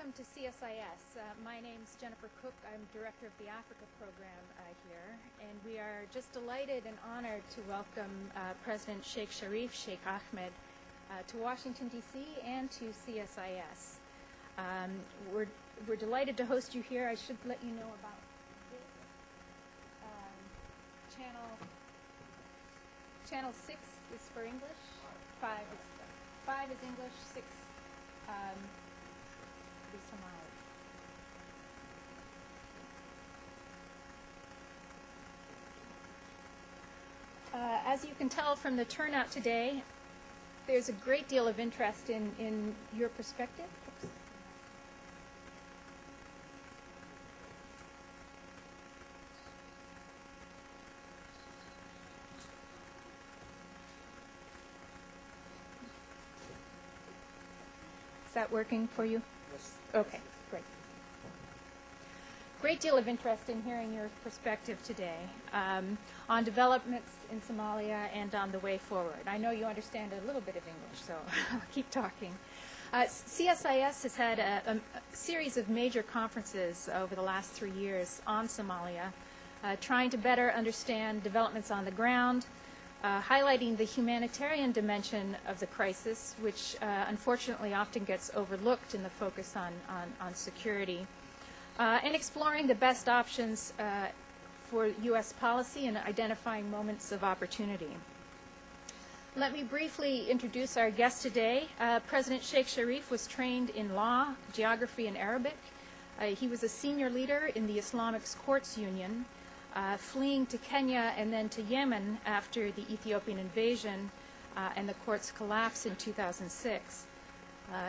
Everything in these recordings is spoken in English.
Welcome to CSIS. My name's Jennifer Cook. I'm Director of the Africa Program here, and we are just delighted and honored to welcome President Sheikh Sharif Sheikh Ahmed to Washington, D.C. and to CSIS. We're delighted to host you here. I should let you know about this. Channel 6 is for English, 5 is English, 6 Somali. As you can tell from the turnout today, there's a great deal of interest in your perspective. Oops. Is that working for you? Yes. Okay, great. Great deal of interest in hearing your perspective today on developments in Somalia and on the way forward. I know you understand a little bit of English, so I'll keep talking. CSIS has had a series of major conferences over the last 3 years on Somalia, trying to better understand developments on the ground, highlighting the humanitarian dimension of the crisis, which unfortunately often gets overlooked in the focus on security, and exploring the best options for U.S. policy and identifying moments of opportunity. Let me briefly introduce our guest today. President Sheikh Sharif was trained in law, geography, and Arabic. He was a senior leader in the Islamic Courts Union, fleeing to Kenya and then to Yemen after the Ethiopian invasion and the court's collapse in 2006.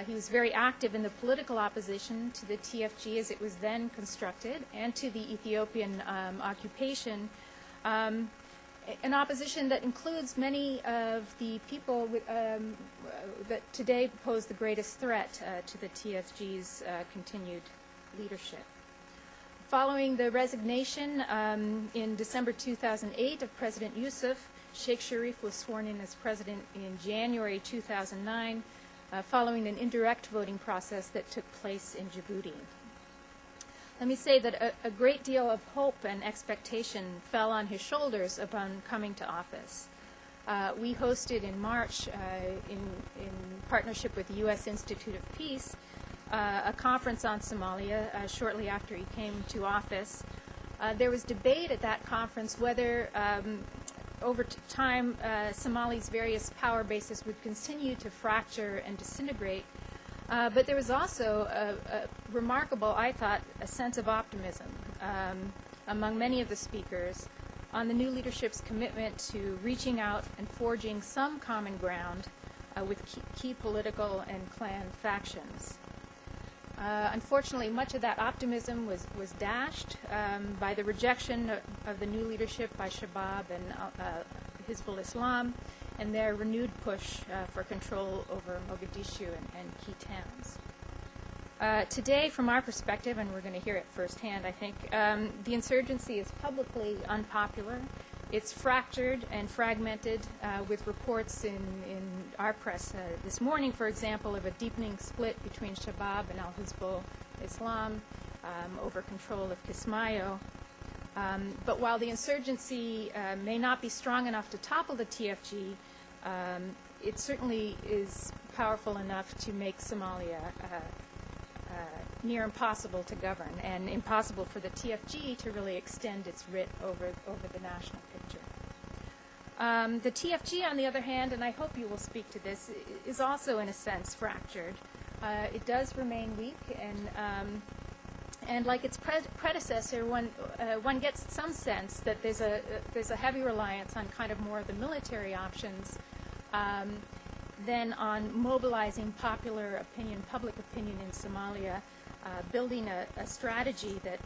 He was very active in the political opposition to the TFG as it was then constructed and to the Ethiopian occupation, an opposition that includes many of the people that today pose the greatest threat to the TFG's continued leadership. Following the resignation in December 2008 of President Yusuf, Sheikh Sharif was sworn in as president in January 2009, following an indirect voting process that took place in Djibouti. Let me say that a great deal of hope and expectation fell on his shoulders upon coming to office. We hosted in March, in partnership with the U.S. Institute of Peace, a conference on Somalia shortly after he came to office. There was debate at that conference whether over time Somali's various power bases would continue to fracture and disintegrate, but there was also a remarkable, I thought, a sense of optimism among many of the speakers on the new leadership's commitment to reaching out and forging some common ground with key political and clan factions. Unfortunately, much of that optimism was dashed by the rejection of the new leadership by Shabab and Hizbul Islam and their renewed push for control over Mogadishu and key towns. Today, from our perspective, and we're going to hear it firsthand, I think, the insurgency is publicly unpopular. It's fractured and fragmented, with reports in our press this morning, for example, of a deepening split between Shabab and al-Hizbul Islam over control of Kismayo. But while the insurgency may not be strong enough to topple the TFG, it certainly is powerful enough to make Somalia near impossible to govern and impossible for the TFG to really extend its writ over the national picture. The TFG, on the other hand, and I hope you will speak to this, is also in a sense fractured. It does remain weak, and like its predecessor, one gets some sense that there's a heavy reliance on kind of more of the military options than on mobilizing public opinion in Somalia, building a strategy that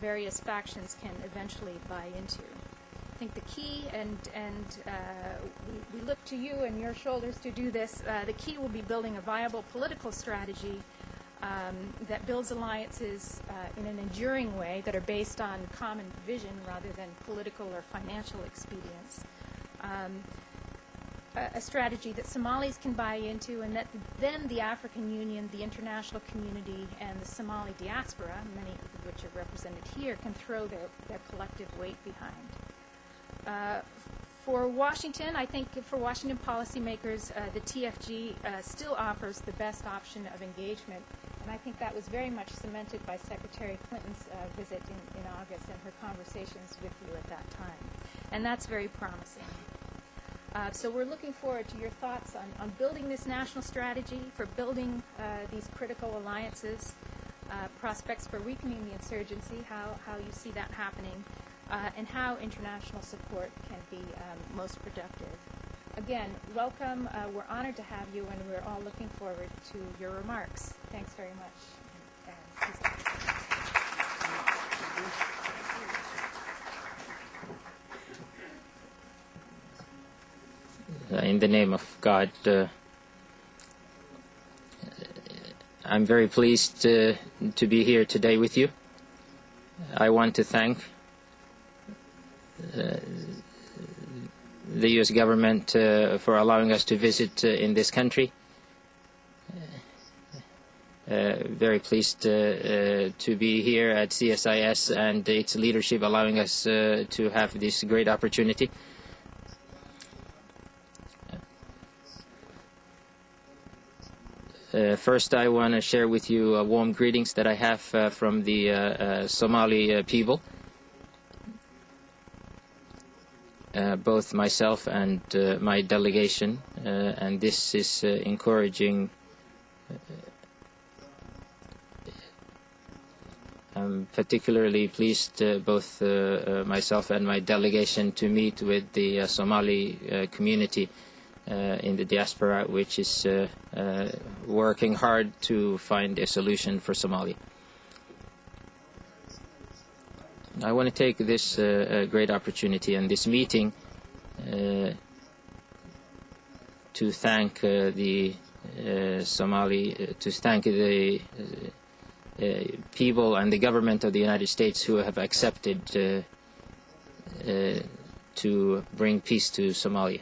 various factions can eventually buy into. I think the key, and we look to you and your shoulders to do this, the key will be building a viable political strategy that builds alliances in an enduring way that are based on common vision rather than political or financial expedience. a strategy that Somalis can buy into, and that then the African Union, the international community, and the Somali diaspora, many of which are represented here, can throw their collective weight behind. For Washington, I think for Washington policymakers, the TFG still offers the best option of engagement, and I think that was very much cemented by Secretary Clinton's visit in August and her conversations with you at that time. And that's very promising. So we're looking forward to your thoughts on building this national strategy, for building these critical alliances, prospects for weakening the insurgency, how you see that happening, and how international support can be most productive. Again, welcome. We're honored to have you, and we're all looking forward to your remarks. Thanks very much. In the name of God, I'm very pleased to be here today with you. I want to thank the U.S. government for allowing us to visit in this country. Very pleased to be here at CSIS and its leadership allowing us to have this great opportunity. First, I want to share with you warm greetings that I have from the Somali people. Both myself and my delegation, and this is encouraging. I'm particularly pleased, both myself and my delegation, to meet with the Somali community in the diaspora, which is working hard to find a solution for Somalia. I want to take this great opportunity and this meeting to thank the the people and the government of the United States who have accepted to bring peace to Somalia.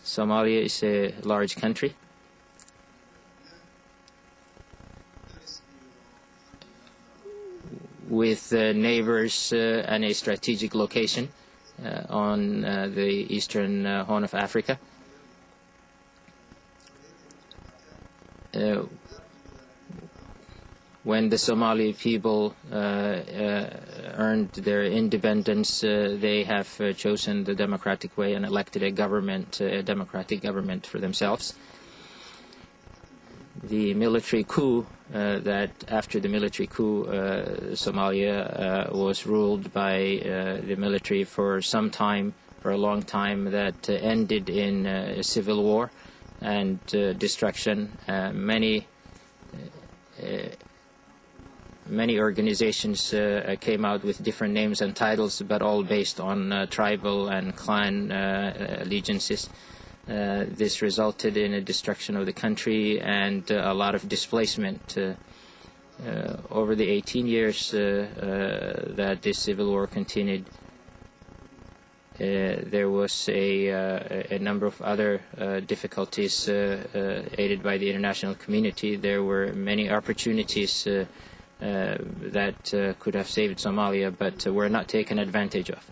Somalia is a large country. With neighbors and a strategic location on the eastern Horn of Africa. When the Somali people earned their independence, they have chosen the democratic way and elected a government, a democratic government for themselves. The military coup, after the military coup, Somalia was ruled by the military for some time, for a long time, that ended in a civil war and destruction. Many organizations came out with different names and titles, but all based on tribal and clan allegiances. This resulted in a destruction of the country and a lot of displacement. Over the 18 years that this civil war continued, there was a number of other difficulties aided by the international community. There were many opportunities that could have saved Somalia, but were not taken advantage of.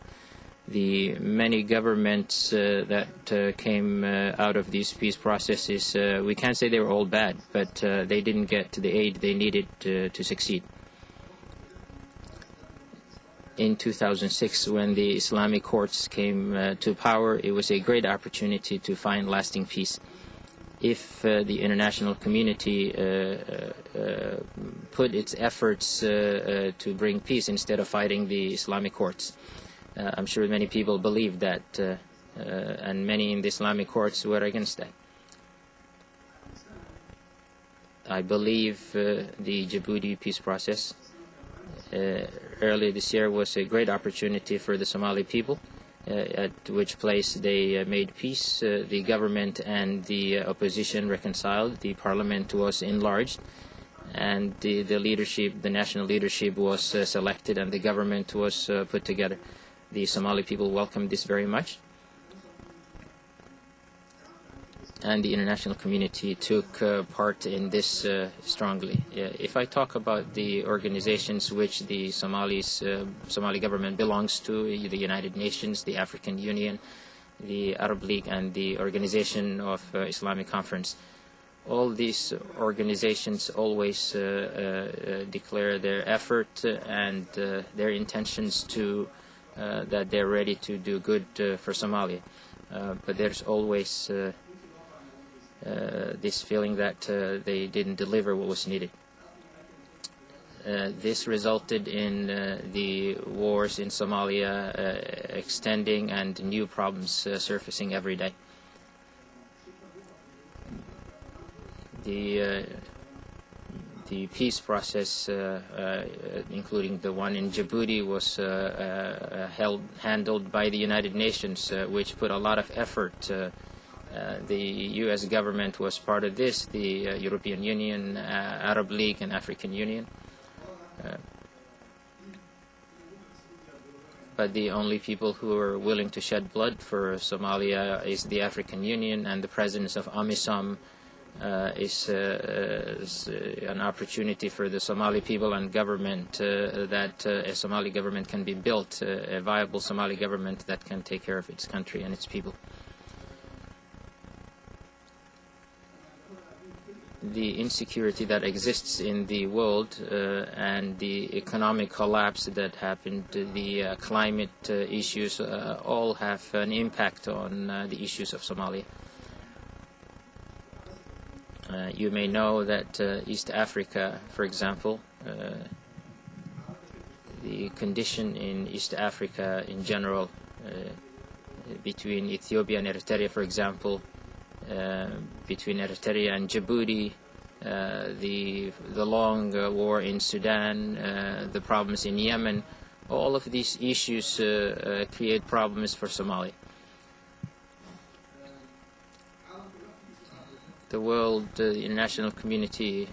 The many governments that came out of these peace processes, we can't say they were all bad, but they didn't get the aid they needed to succeed. In 2006, when the Islamic courts came to power, it was a great opportunity to find lasting peace. If the international community put its efforts to bring peace instead of fighting the Islamic courts. I'm sure many people believe that, and many in the Islamic courts were against that. I believe the Djibouti peace process earlier this year was a great opportunity for the Somali people, at which place they made peace. The government and the opposition reconciled. The parliament was enlarged, and the leadership, the national leadership, was selected, and the government was put together. The Somali people welcomed this very much, and the international community took part in this strongly. If I talk about the organizations which the Somali government belongs to, the United Nations, the African Union, the Arab League, and the Organization of Islamic Conference, all these organizations always declare their effort and their intentions to that they're ready to do good for Somalia. But there's always this feeling that they didn't deliver what was needed. This resulted in the wars in Somalia extending and new problems surfacing every day. The peace process, including the one in Djibouti, was handled by the United Nations, which put a lot of effort. The U.S. government was part of this, the European Union, Arab League, and African Union. But the only people who are willing to shed blood for Somalia is the African Union, and the presence of AMISOM is an opportunity for the Somali people and government that a Somali government can be built, a viable Somali government that can take care of its country and its people. The insecurity that exists in the world and the economic collapse that happened, the climate issues, all have an impact on the issues of Somalia. You may know that East Africa, for example, the condition in East Africa in general, between Ethiopia and Eritrea, for example, between Eritrea and Djibouti, the long war in Sudan, the problems in Yemen, all of these issues create problems for Somalia. The world, the international community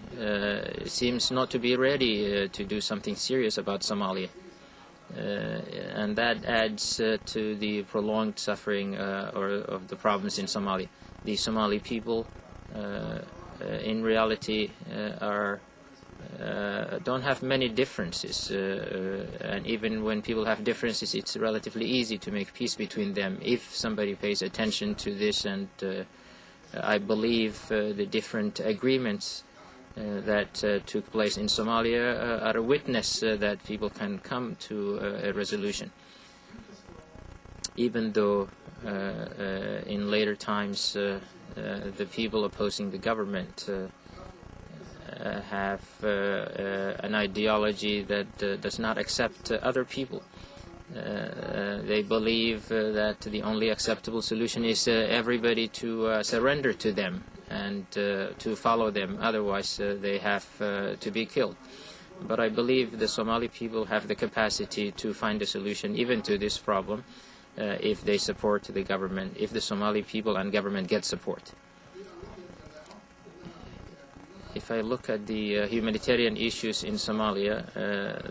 seems not to be ready to do something serious about Somalia. And that adds to the prolonged suffering of the problems in Somalia. The Somali people, in reality, don't have many differences, and even when people have differences, it's relatively easy to make peace between them if somebody pays attention to this. And I believe the different agreements that took place in Somalia are a witness that people can come to a resolution. Even though in later times the people opposing the government have an ideology that does not accept other people. They believe that the only acceptable solution is everybody to surrender to them and to follow them, otherwise they have to be killed. But I believe the Somali people have the capacity to find a solution even to this problem if they support the government, if the Somali people and government get support. If I look at the humanitarian issues in Somalia,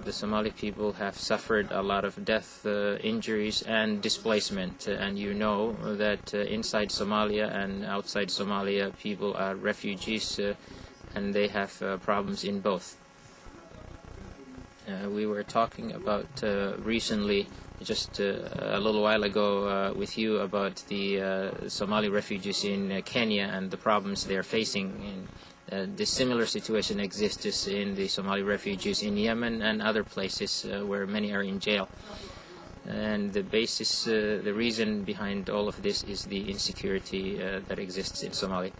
the Somali people have suffered a lot of death, injuries, and displacement. And you know that inside Somalia and outside Somalia, people are refugees, and they have problems in both. We were talking about recently, just a little while ago, with you about the Somali refugees in Kenya and the problems they're facing. The similar situation exists in the Somali refugees in Yemen and other places where many are in jail. And the basis, the reason behind all of this is the insecurity that exists in Somalia.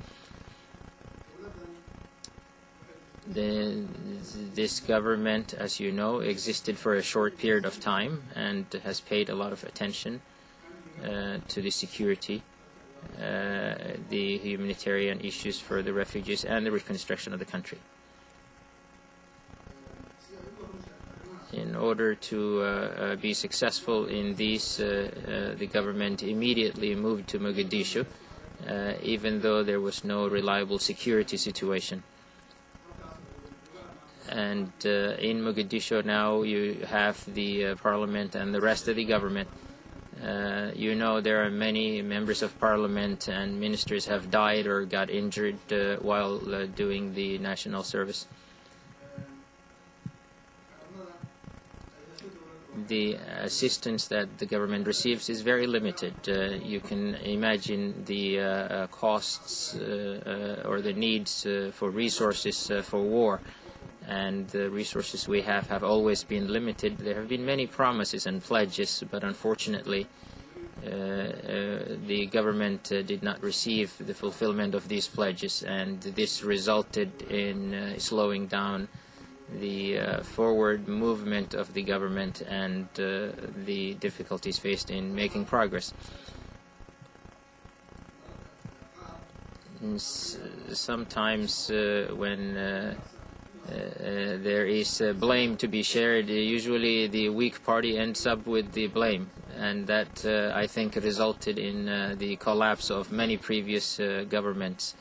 This government, as you know, existed for a short period of time and has paid a lot of attention to the security, the humanitarian issues for the refugees, and the reconstruction of the country. In order to be successful in these, the government immediately moved to Mogadishu, even though there was no reliable security situation. And in Mogadishu now you have the parliament and the rest of the government. You know, there are many members of parliament and ministers have died or got injured while doing the national service. The assistance that the government receives is very limited. You can imagine the costs or the needs for resources for war, and the resources we have always been limited. There have been many promises and pledges, but unfortunately the government did not receive the fulfillment of these pledges, and this resulted in slowing down the forward movement of the government and the difficulties faced in making progress. And sometimes when there is blame to be shared, usually the weak party ends up with the blame, and that I think resulted in the collapse of many previous governments.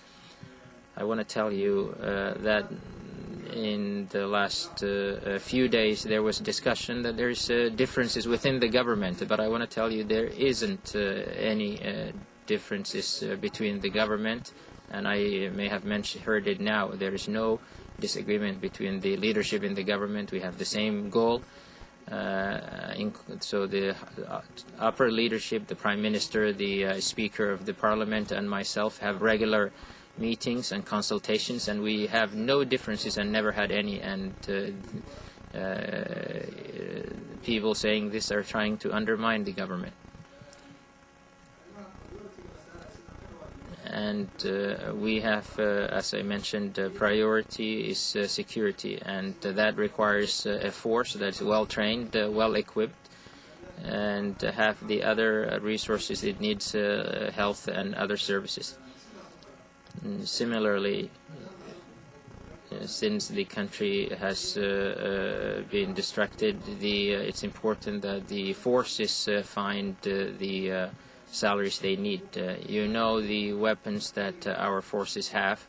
I want to tell you that in the last few days there was discussion that there's differences within the government, but I want to tell you there isn't any differences between the government, and I may have heard it now. There is no disagreement between the leadership in the government. We have the same goal. So the upper leadership, the Prime Minister, the Speaker of the Parliament, and myself have regular meetings and consultations, and we have no differences and never had any. And people saying this are trying to undermine the government. And we have, as I mentioned, priority is security, and that requires a force that's well trained, well equipped, and have the other resources it needs, health and other services. And similarly, since the country has been distracted, it's important that the forces find the salaries they need. You know, the weapons that our forces have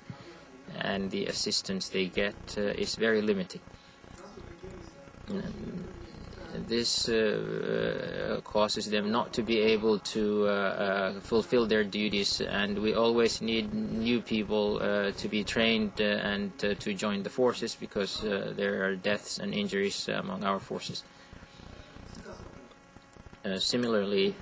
and the assistance they get is very limited. This causes them not to be able to fulfill their duties, and we always need new people to be trained and to join the forces, because there are deaths and injuries among our forces. Similarly,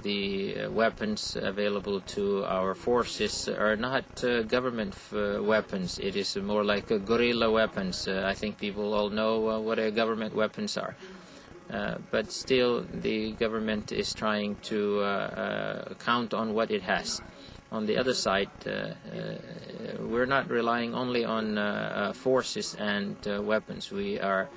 the weapons available to our forces are not government weapons. It is more like guerrilla weapons. I think people all know what government weapons are. But still, the government is trying to count on what it has. On the other side, we're not relying only on forces and weapons. We are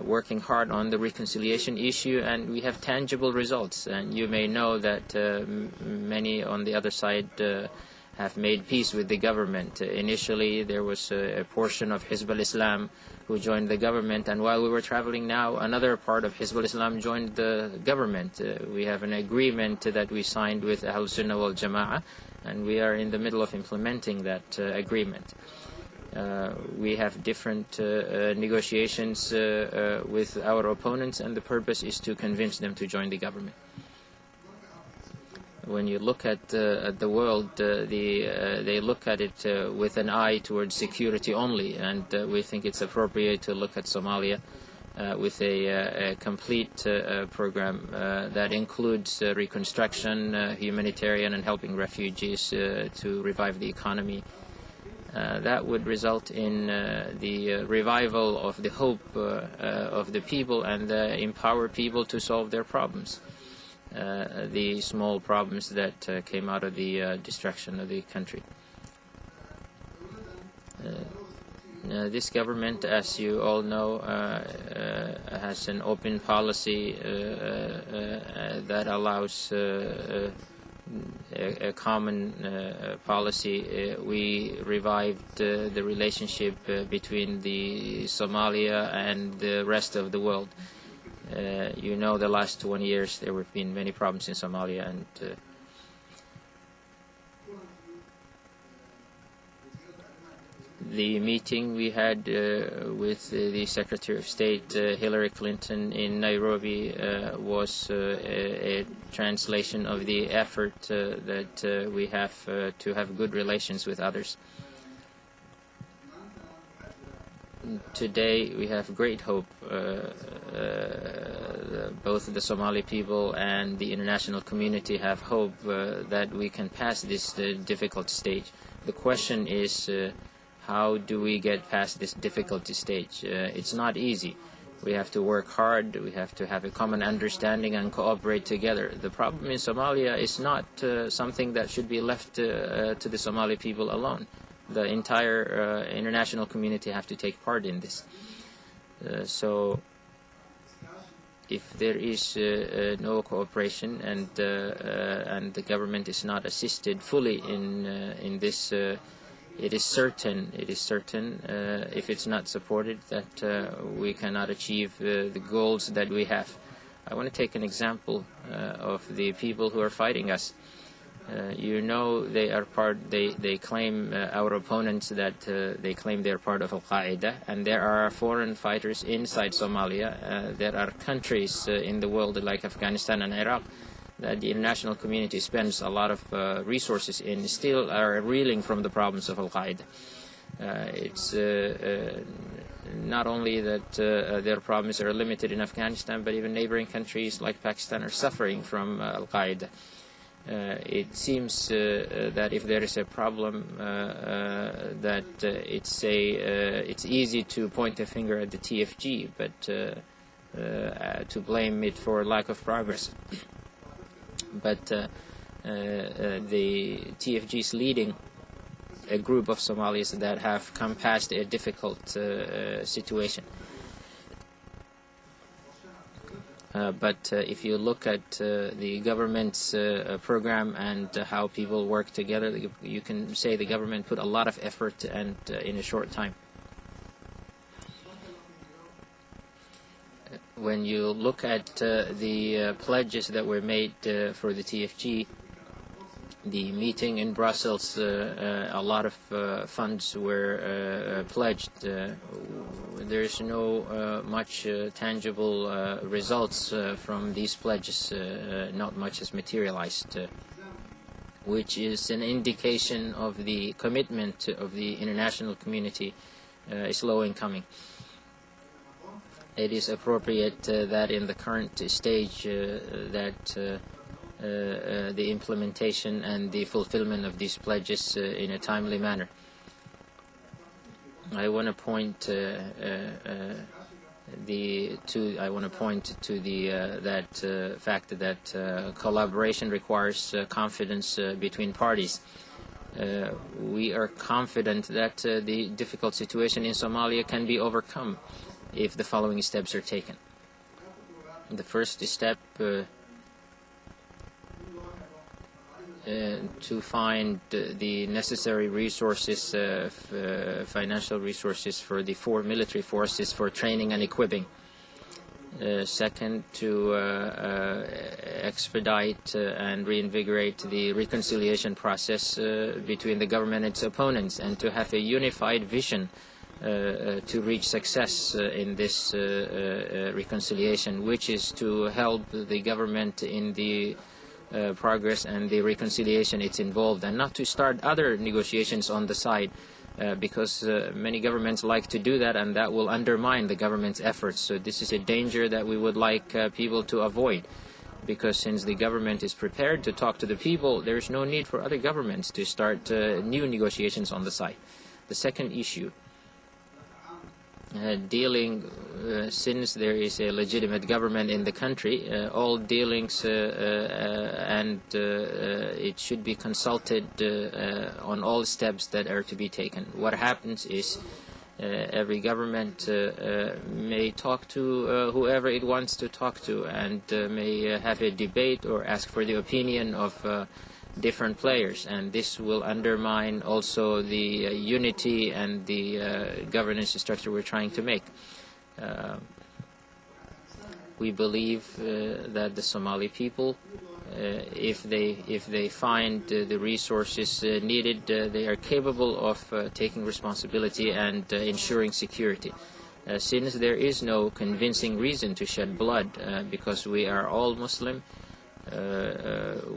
working hard on the reconciliation issue, and we have tangible results. And you may know that many on the other side have made peace with the government. Initially, there was a portion of Hizb al-Islam who joined the government, and while we were traveling now, another part of Hizb al-Islam joined the government. We have an agreement that we signed with Ahl Sunnah wal Jama'ah, and we are in the middle of implementing that agreement. We have different negotiations with our opponents, and the purpose is to convince them to join the government. When you look at the world, they look at it with an eye towards security only, and we think it's appropriate to look at Somalia with a complete program that includes reconstruction, humanitarian, and helping refugees to revive the economy. That would result in the revival of the hope of the people, and empower people to solve their problems. The small problems that came out of the destruction of the country. This government, as you all know, has an open policy that allows a common policy. We revived the relationship between Somalia and the rest of the world. You know, the last 20 years there have been many problems in Somalia, and The meeting we had with the Secretary of State Hillary Clinton in Nairobi was a translation of the effort that we have to have good relations with others. Today we have great hope, both the Somali people and the international community have hope that we can pass this difficult stage. The question is, how do we get past this difficulty stage? It's not easy. We have to work hard, we have to have a common understanding and cooperate together. The problem in Somalia is not something that should be left to the Somali people alone. The entire international community have to take part in this. So if there is no cooperation and the government is not assisted fully in this, it is certain if it's not supported that we cannot achieve the goals that we have. I want to take an example of the people who are fighting us. You know, they are part. They claim, our opponents, that they claim they're part of Al-Qaeda, and there are foreign fighters inside Somalia. There are countries in the world like Afghanistan and Iraq that the international community spends a lot of resources in, still are reeling from the problems of Al-Qaeda. It's not only that their problems are limited in Afghanistan, but even neighboring countries like Pakistan are suffering from Al-Qaeda. It seems that if there is a problem, that it's easy to point a finger at the TFG, but to blame it for lack of progress. But the TFG is leading a group of Somalis that have come past a difficult situation. But if you look at the government's program and how people work together, you can say the government put a lot of effort and in a short time. When you look at the pledges that were made for the TFG, the meeting in Brussels, a lot of funds were pledged. There's no much tangible results from these pledges. Not much has materialized, which is an indication of the commitment of the international community is slow in coming. It is appropriate that in the current stage that the implementation and the fulfillment of these pledges in a timely manner. I want to point to that fact that collaboration requires confidence between parties. We are confident that the difficult situation in Somalia can be overcome if the following steps are taken. The first step, to find the necessary resources, financial resources for the 4 military forces for training and equipping. Second, to expedite and reinvigorate the reconciliation process between the government and its opponents, and to have a unified vision to reach success in this reconciliation, which is to help the government in the progress and the reconciliation it's involved, and not to start other negotiations on the side, because many governments like to do that, and that will undermine the government's efforts. So this is a danger that we would like people to avoid, because since the government is prepared to talk to the people, there is no need for other governments to start new negotiations on the side. The second issue, since there is a legitimate government in the country, all dealings and it should be consulted on all steps that are to be taken. What happens is every government may talk to whoever it wants to talk to, and may have a debate or ask for the opinion of different players, and this will undermine also the unity and the governance structure we're trying to make. We believe that the Somali people if they find the resources needed, they are capable of taking responsibility and ensuring security. Since there is no convincing reason to shed blood, because we are all Muslim,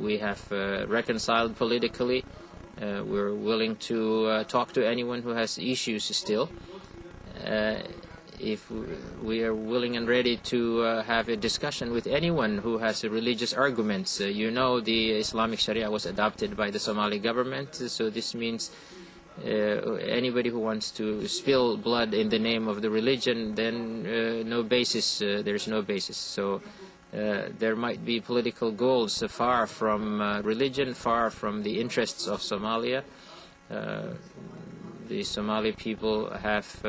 we have reconciled politically, we're willing to talk to anyone who has issues still. If we are willing and ready to have a discussion with anyone who has religious arguments. The Islamic Sharia was adopted by the Somali government, so this means anybody who wants to spill blood in the name of the religion, then there's no basis. So there might be political goals far from religion, far from the interests of Somalia. The Somali people have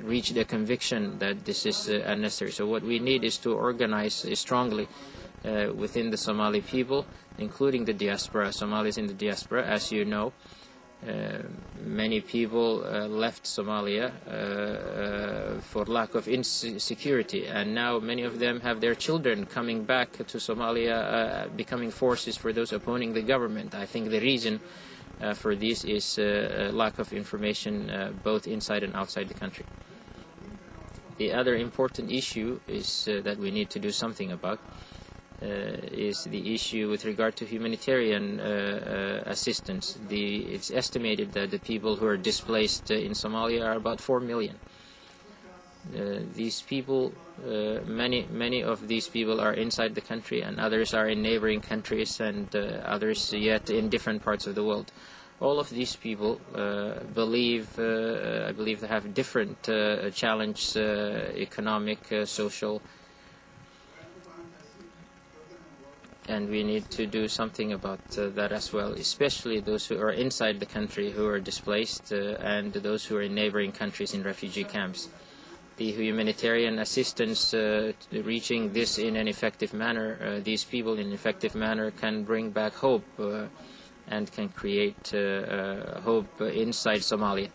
reached a conviction that this is unnecessary. So what we need is to organize strongly within the Somali people, including the diaspora, Somalis in the diaspora. As you know, many people left Somalia for lack of insecurity, and now many of them have their children coming back to Somalia, becoming forces for those opposing the government. I think the reason for this is lack of information both inside and outside the country. The other important issue is that we need to do something about is the issue with regard to humanitarian assistance. It's estimated that the people who are displaced in Somalia are about 4 million. These people, many of these people are inside the country, and others are in neighboring countries, and others yet in different parts of the world. All of these people I believe they have different challenges, economic, social, and we need to do something about that as well, especially those who are inside the country who are displaced and those who are in neighboring countries in refugee camps. The humanitarian assistance reaching this in an effective manner, these people in an effective manner can bring back hope and can create hope inside Somalia.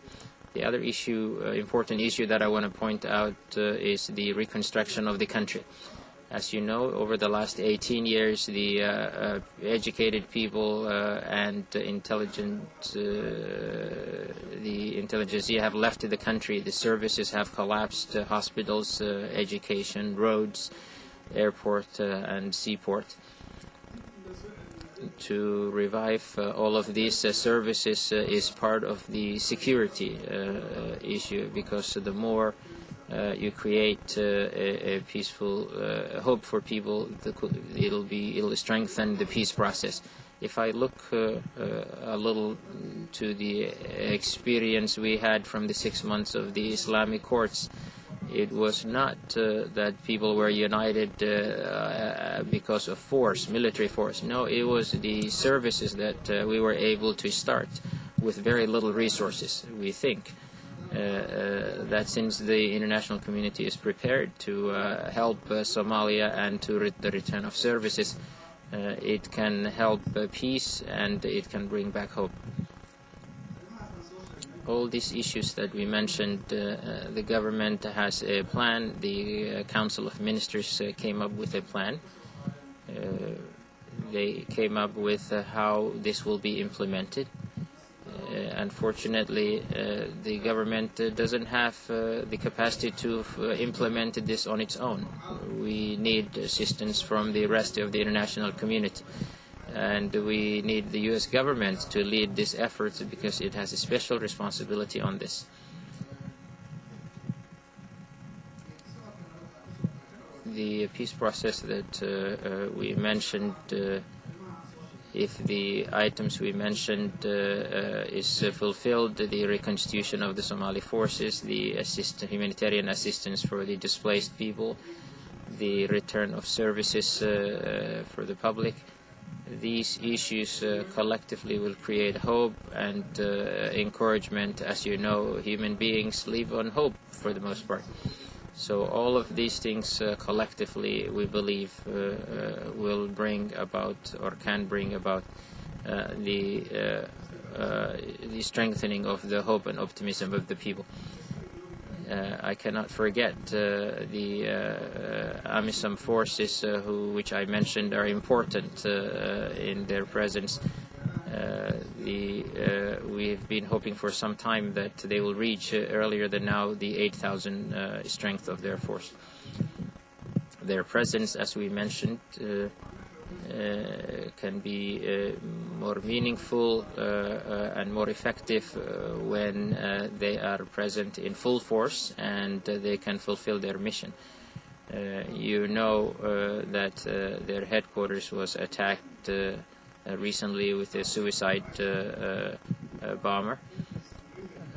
The other issue, important issue that I want to point out is the reconstruction of the country. As you know, over the last 18 years, the educated people and the intelligentsia have left the country. The services have collapsed, hospitals, education, roads, airport, and seaport. To revive all of these services is part of the security issue, because the more you create a peaceful hope for people, it'll strengthen the peace process. If I look a little to the experience we had from the 6 months of the Islamic courts, it was not that people were united because of force, military force. No, it was the services that we were able to start with very little resources. We think that since the international community is prepared to help Somalia and to the return of services, it can help peace and it can bring back hope. All these issues that we mentioned, the government has a plan. The Council of Ministers came up with a plan. They came up with how this will be implemented. Unfortunately, the government doesn't have the capacity to implement this on its own. We need assistance from the rest of the international community, and we need the U.S. government to lead this effort because it has a special responsibility on this. The peace process that we mentioned, if the items we mentioned is fulfilled, the reconstitution of the Somali forces, the humanitarian assistance for the displaced people, the return of services for the public, these issues collectively will create hope and encouragement. As you know, human beings live on hope for the most part. So all of these things collectively, we believe, will bring about or can bring about the strengthening of the hope and optimism of the people. I cannot forget the AMISOM forces, which I mentioned are important in their presence. We've been hoping for some time that they will reach earlier than now the 8,000 strength of their force. Their presence, as we mentioned, can be more meaningful and more effective when they are present in full force and they can fulfill their mission. You know that their headquarters was attacked recently with a suicide bomber.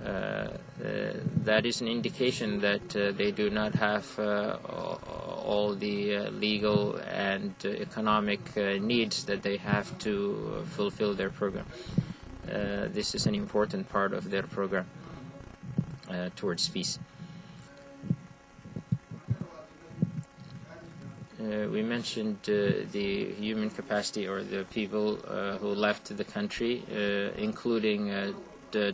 That is an indication that they do not have all the legal and economic needs that they have to fulfill their program. This is an important part of their program towards peace. We mentioned the human capacity, or the people who left the country, including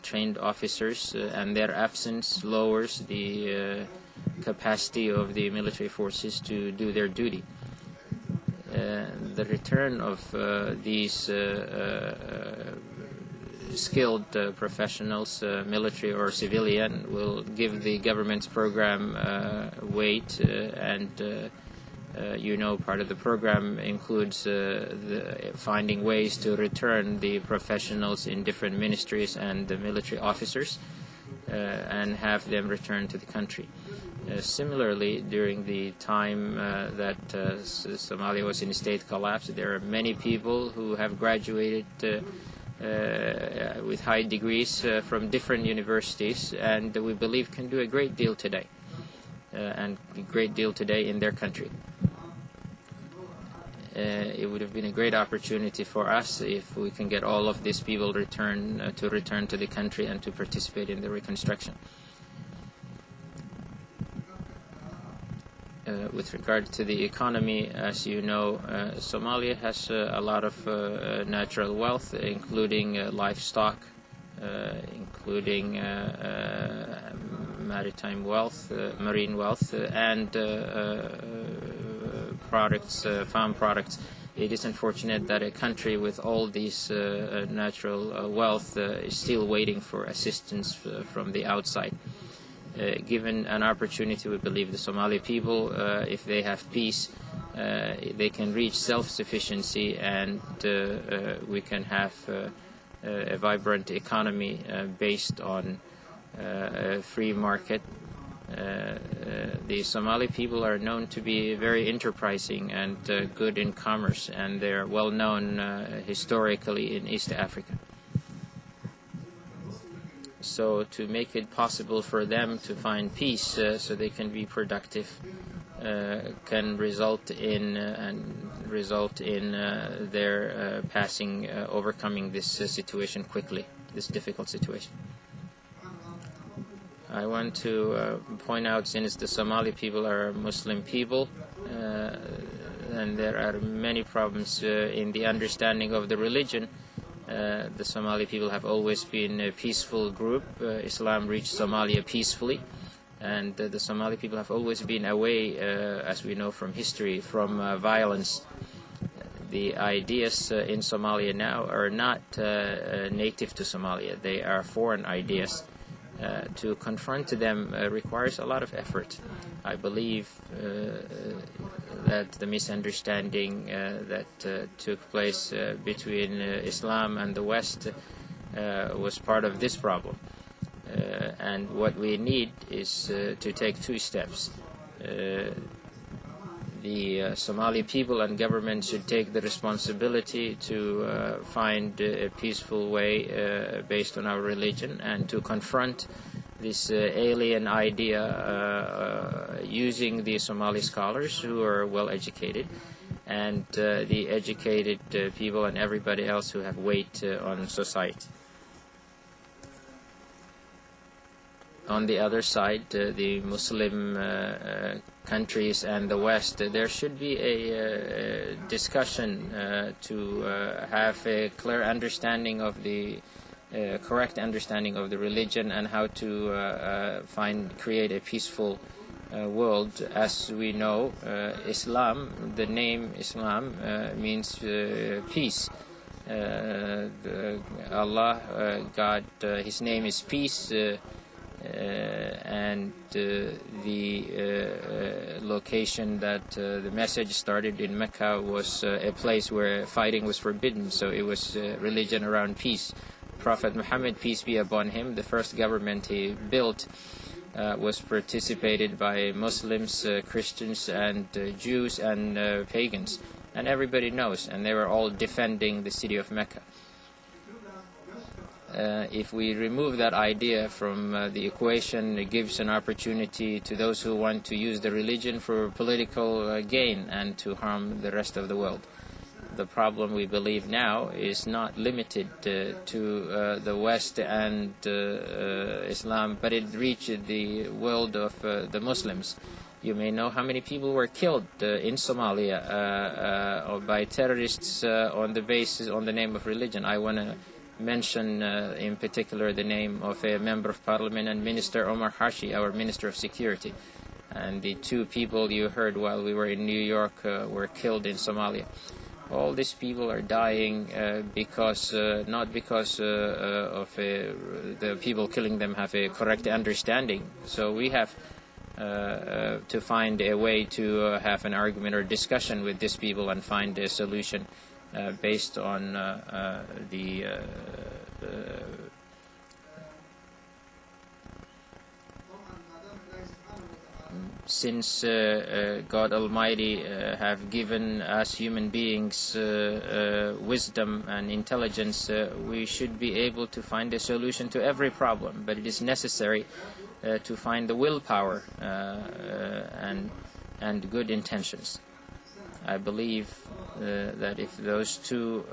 trained officers, and their absence lowers the capacity of the military forces to do their duty. The return of these skilled professionals, military or civilian, will give the government's program weight, and you know, part of the program includes finding ways to return the professionals in different ministries and the military officers and have them return to the country. Similarly, during the time that Somalia was in a state collapse, there are many people who have graduated with high degrees from different universities, and we believe can do a great deal today, and a great deal today in their country. It would have been a great opportunity for us if we can get all of these people return to the country and to participate in the reconstruction. With regard to the economy, as you know, Somalia has a lot of natural wealth, including livestock, including maritime wealth, marine wealth, and products, farm products. It is unfortunate that a country with all these natural wealth is still waiting for assistance from the outside. Given an opportunity, we believe the Somali people, if they have peace, they can reach self-sufficiency, and we can have a vibrant economy based on a free market. The Somali people are known to be very enterprising and good in commerce, and they're well known historically in East Africa. So to make it possible for them to find peace so they can be productive can result in their overcoming this situation quickly, this difficult situation. I want to point out, since the Somali people are Muslim people, and there are many problems in the understanding of the religion, the Somali people have always been a peaceful group. Islam reached Somalia peacefully, and the Somali people have always been away, as we know from history, from violence. The ideas in Somalia now are not native to Somalia. They are foreign ideas. To confront them requires a lot of effort. I believe that the misunderstanding that took place between Islam and the West was part of this problem. And what we need is to take two steps. The Somali people and government should take the responsibility to find a peaceful way based on our religion, and to confront this alien idea using the Somali scholars who are well educated, and the educated people and everybody else who have weight on society. On the other side, the Muslim countries and the West, there should be a discussion to have a clear understanding of the correct understanding of the religion and how to create a peaceful world. As we know, Islam, the name Islam means peace. Allah, God, His name is peace, and the location that the message started in Mecca was a place where fighting was forbidden, so it was religion around peace. Prophet Muhammad, peace be upon him, the first government he built was participated by Muslims, Christians, and Jews and pagans, and everybody knows, and they were all defending the city of Mecca. If we remove that idea from the equation, it gives an opportunity to those who want to use the religion for political gain and to harm the rest of the world. The problem, we believe now, is not limited to the West and Islam, but it reached the world of the Muslims. You may know how many people were killed in Somalia by terrorists on the name of religion. I want to mention in particular the name of a member of parliament and Minister Omar Hashi, our Minister of Security. And the two people you heard while we were in New York were killed in Somalia. All these people are dying because not because of the people killing them have a correct understanding. So we have to find a way to have an argument or discussion with these people and find a solution based on since God Almighty have given us human beings wisdom and intelligence, we should be able to find a solution to every problem, but it is necessary to find the willpower and good intentions. I believe that if those two,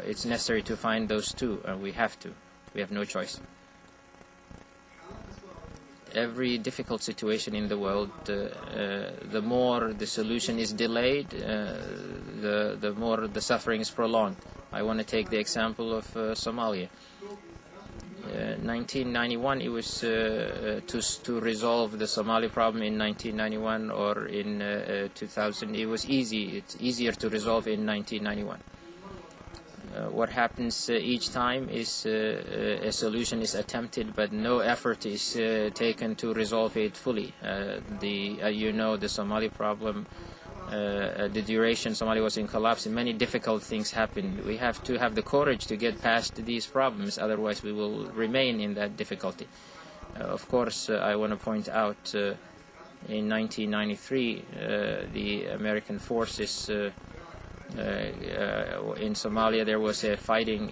it's necessary to find those two, and we have no choice. Every difficult situation in the world, the more the solution is delayed, the more the suffering is prolonged. I want to take the example of Somalia. 1991, it was to resolve the Somali problem in 1991 or in 2000. It was easy. It's easier to resolve in 1991. What happens each time is a solution is attempted, but no effort is taken to resolve it fully. The Somali problem, the duration Somalia was in collapse, and many difficult things happened. We have to have the courage to get past these problems, otherwise we will remain in that difficulty. Of course, I want to point out in 1993, the American forces in Somalia, there was a fighting,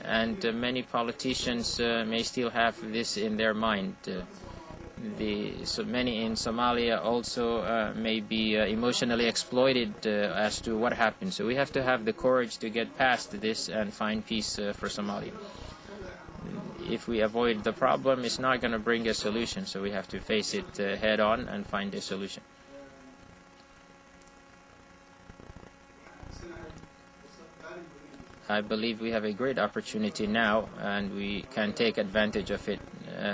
and many politicians may still have this in their mind. So many in Somalia also may be emotionally exploited as to what happened. So we have to have the courage to get past this and find peace for Somalia. If we avoid the problem, it's not going to bring a solution. So we have to face it head on and find a solution. I believe we have a great opportunity now, and we can take advantage of it.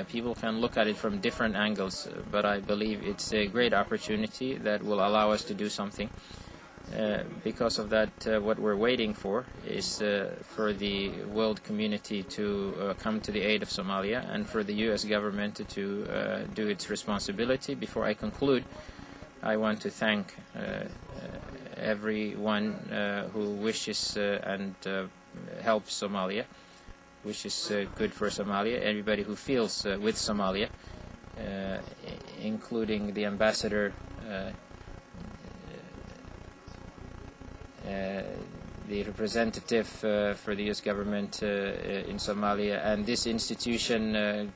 People can look at it from different angles, but I believe it's a great opportunity that will allow us to do something. Because of that, what we're waiting for is for the world community to come to the aid of Somalia, and for the U.S. government to do its responsibility. Before I conclude, I want to thank everyone who wishes and helps Somalia, wishes good for Somalia, everybody who feels with Somalia, including the ambassador, the representative for the U.S. government in Somalia, and this institution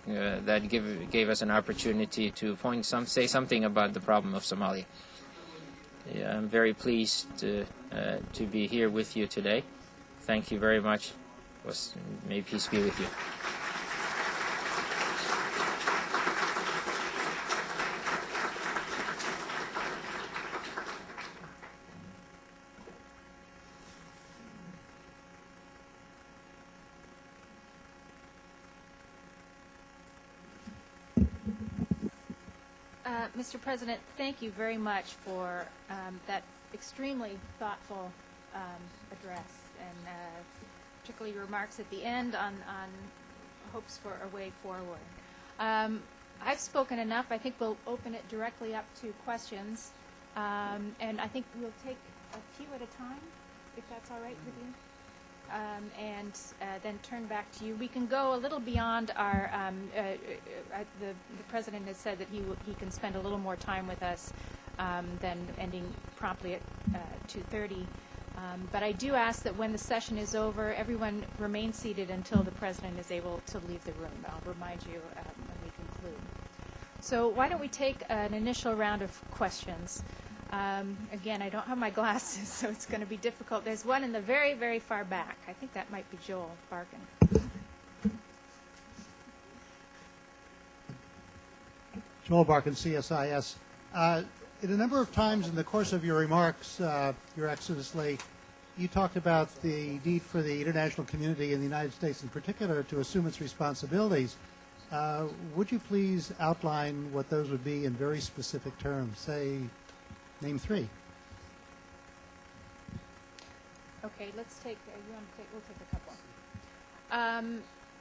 that gave us an opportunity to say something about the problem of Somalia. I'm very pleased to be here with you today. Thank you very much. May peace be with you. Mr. President, thank you very much for that extremely thoughtful address, and particularly your remarks at the end on hopes for a way forward. I've spoken enough. I think we'll open it directly up to questions, and I think we'll take a few at a time, if that's all right with you, and then turn back to you. We can go a little beyond our, the President has said that he can spend a little more time with us than ending promptly at 2:30. But I do ask that when the session is over, everyone remain seated until the President is able to leave the room. I'll remind you when we conclude. So why don't we take an initial round of questions. Again, I don't have my glasses, so it's going to be difficult. There's one in the very, very far back. I think that might be Joel Barkin. Joel Barkin, CSIS. In a number of times in the course of your remarks, Your Excellency, you talked about the need for the international community in the United States in particular to assume its responsibilities. Would you please outline what those would be in very specific terms? Say, name three. Okay, let's take, we'll take a couple.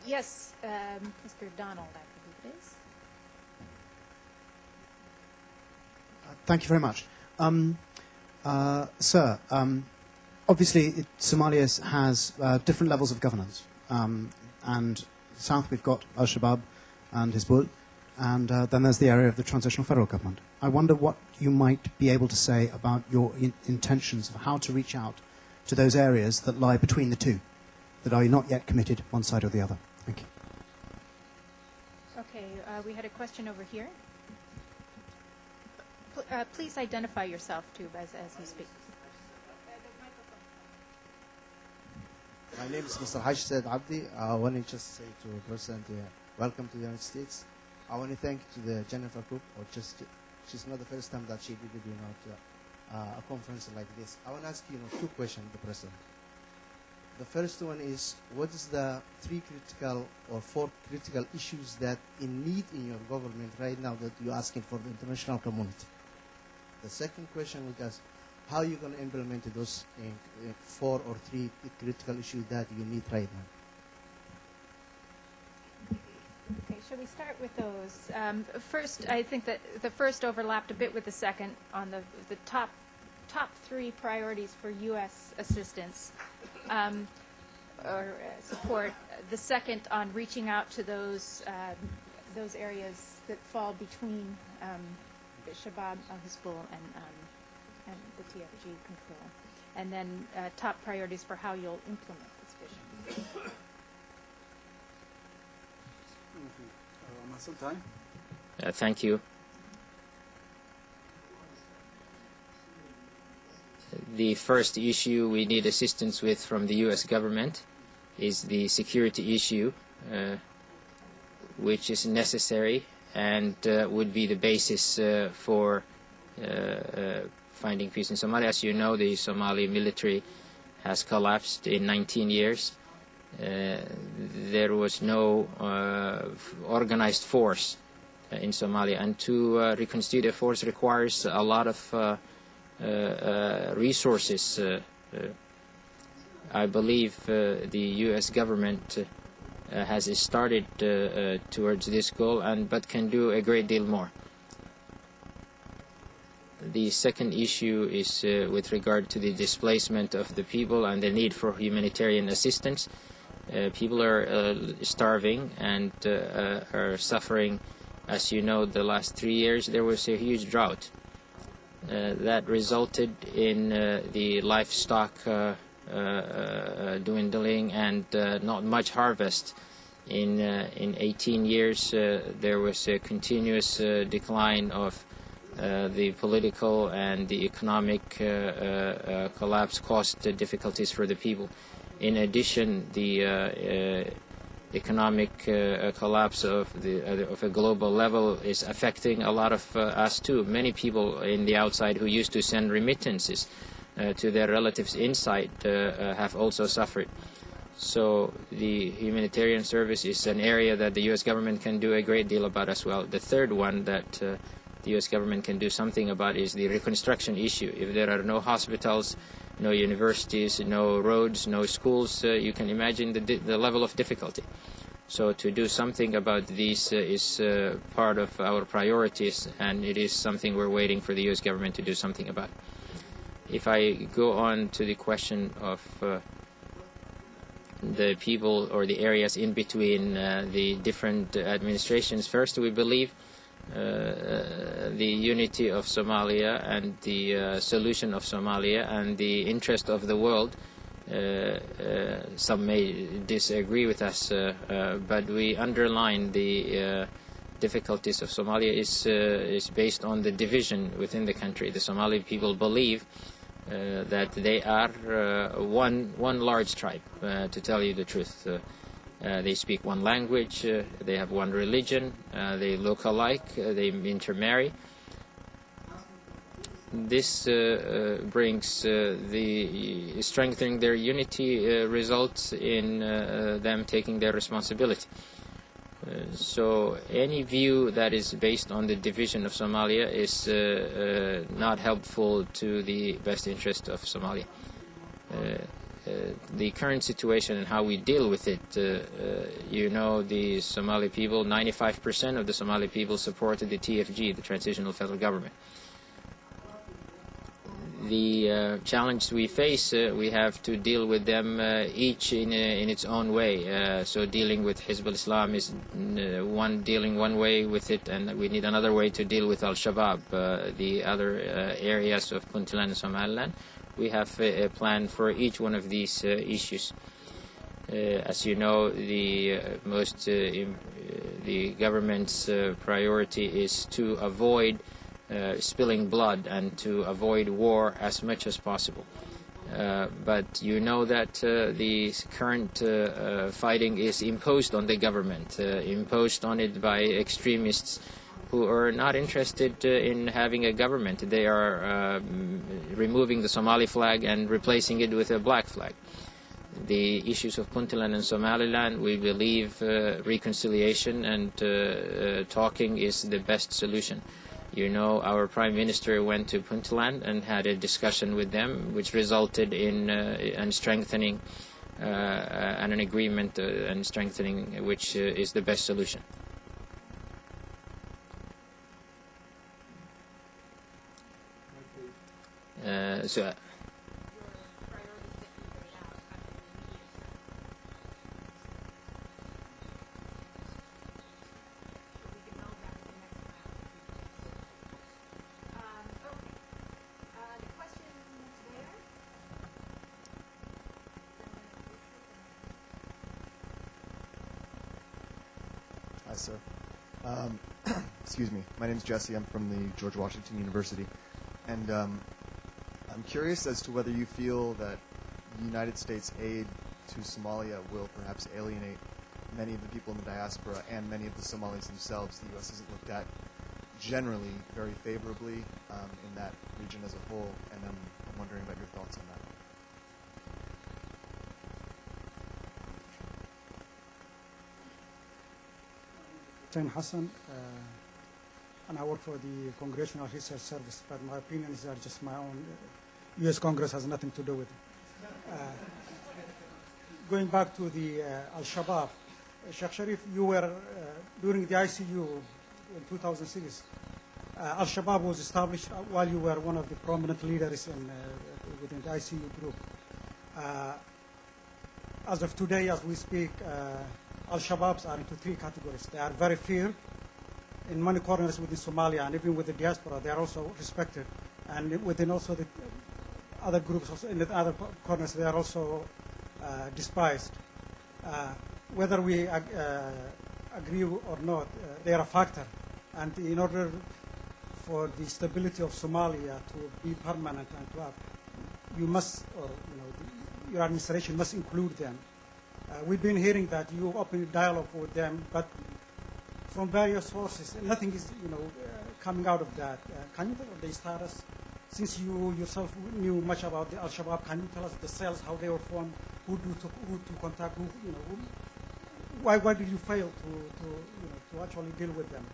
Yes, Mr. Donald, I believe it is. Thank you very much. Sir, obviously Somalia has different levels of governance. And south we've got Al-Shabaab and Hizbul, and then there's the area of the transitional federal government. I wonder what you might be able to say about your intentions of how to reach out to those areas that lie between the two, that are not yet committed one side or the other. Thank you. Okay, we had a question over here. Please identify yourself, too, as you speak. My name is Mr. Haj Said Abdi. I want to just say to the President, welcome to the United States. I want to thank to the Jennifer Group, or just she's not the first time that she did a conference like this. I want to ask you two questions, the President. The first one is, what is the 3 critical or 4 critical issues that in need in your government right now that you're asking for the international community? The second question is, how are you going to implement those 4 or 3 critical issues that you need right now? Okay, shall we start with those? First, I think that the first overlapped a bit with the second on the top 3 priorities for U.S. assistance or support. The second on reaching out to those areas that fall between Shabab, Hizbul, and the TFG control. And then top priorities for how you'll implement this vision. Thank you. The first issue we need assistance with from the U.S. government is the security issue, which is necessary and would be the basis for finding peace in Somalia. As you know, the Somali military has collapsed in 19 years. There was no organized force in Somalia, and to reconstitute a force requires a lot of resources. I believe the U.S. government has started towards this goal, but can do a great deal more. The second issue is with regard to the displacement of the people and the need for humanitarian assistance. People are starving and are suffering. As you know, the last 3 years there was a huge drought that resulted in the livestock dwindling and not much harvest. In 18 years there was a continuous decline of the political and the economic collapse caused difficulties for the people. In addition, the economic collapse of a global level is affecting a lot of us too. Many people in the outside who used to send remittances to their relatives inside have also suffered. So the humanitarian service is an area that the U.S. government can do a great deal about as well. The third one that the U.S. government can do something about is the reconstruction issue. If there are no hospitals, no universities, no roads, no schools, you can imagine the level of difficulty. So to do something about these is part of our priorities, and it is something we're waiting for the U.S. government to do something about. If I go on to the question of the people or the areas in between the different administrations, first we believe the unity of Somalia and the solution of Somalia and the interest of the world. Some may disagree with us, but we underline the difficulties of Somalia is based on the division within the country. The Somali people believe that they are one large tribe, to tell you the truth. They speak one language, they have one religion, they look alike, they intermarry. This brings the strengthening their unity results in them taking their responsibility. So any view that is based on the division of Somalia is not helpful to the best interest of Somalia. The current situation and how we deal with it, you know, the Somali people, 95% of the Somali people supported the TFG, the Transitional Federal Government. The challenge we face, we have to deal with them each in its own way. So dealing with Hizb al-Islam is dealing one way with it, and we need another way to deal with Al-Shabaab, the other areas of Puntland and Somaliland. We have a plan for each one of these issues. As you know, the government's priority is to avoid spilling blood and to avoid war as much as possible. But you know that the current fighting is imposed on the government, imposed on it by extremists who are not interested in having a government. They are removing the Somali flag and replacing it with a black flag. The issues of Puntland and Somaliland, we believe reconciliation and talking is the best solution. You know, our Prime Minister went to Puntland and had a discussion with them, which resulted in strengthening and an agreement and strengthening, which is the best solution. Hi, sir. Excuse me. My name is Jesse. I'm from the George Washington University. And I'm curious as to whether you feel that the United States aid to Somalia will perhaps alienate many of the people in the diaspora and many of the Somalis themselves. The U.S. isn't looked at generally very favorably in that region as a whole, and I'm wondering about your thoughts on that. I'm Hassan, and I work for the Congressional Research Service, but my opinions are just my own. U.S. Congress has nothing to do with it. Going back to the Al-Shabaab, Sheikh Sharif, you were, during the ICU in 2006, Al-Shabaab was established while you were one of the prominent leaders within the ICU group. As of today, as we speak, Al-Shabaabs are into three categories. They are very feared in many corners within Somalia, and even with the diaspora, they are also respected. And within also the other groups, also in the other corners, they are also despised. Whether we agree or not, they are a factor. And in order for the stability of Somalia to be permanent and to have, you must, or your administration must include them. We've been hearing that you open dialogue with them, but from various sources, nothing is, coming out of that. Can you tell us the status? Since you yourself knew much about the Al-Shabaab, can you tell us the cells, how they were formed, who to contact, why did you fail to actually deal with them?